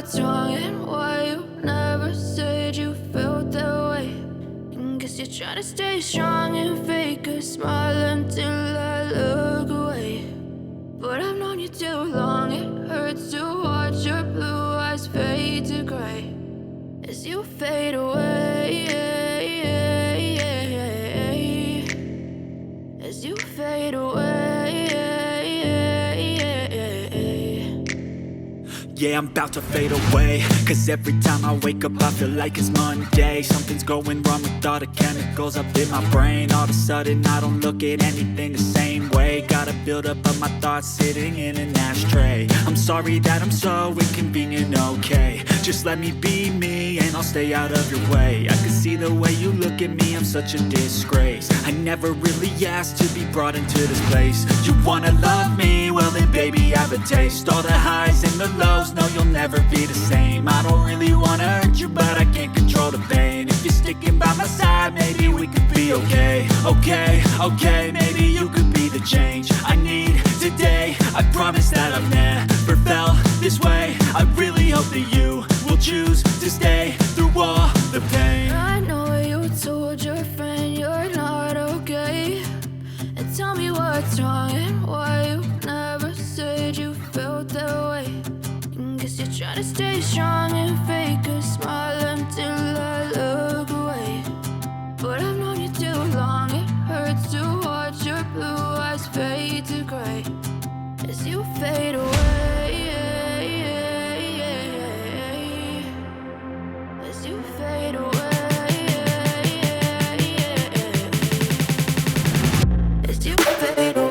what's wrong and why you never said you felt that way. And guess you're trying to stay strong and fake a smile until I look away. But I've known you too long, it hurts to watch your blue eyes fade to gray as you fade away, as you fade away. Yeah, I'm about to fade away, cause every time I wake up I feel like it's Monday. Something's going wrong with all the chemicals up in my brain. All of a sudden I don't look at anything the same way. Got a build up of my thoughts sitting in an ashtray. I'm sorry that I'm so inconvenient, okay. Just let me be me and I'll stay out of your way. I can see the way you look at me, I'm such a disgrace. I never really asked to be brought into this place. You wanna love me? Well then baby have a taste. All the highs and the lows, no you'll never be the same. I don't really wanna hurt you but I can't control the pain. If you're sticking by my side maybe we could be okay. Okay, maybe you could be the change I need today. I promise that I've never felt this way. I really hope that you will choose to stay through all the pain. I know you told your friend you're not okay, and tell me what's wrong and why you never said you felt that way. And guess you're trying to stay strong and fake a smile until I look away. But I've known you too long, it hurts to watch your blue eyes fade to gray as you fade away, as you fade away. As you fade away.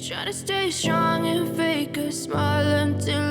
Try to stay strong and fake a smile until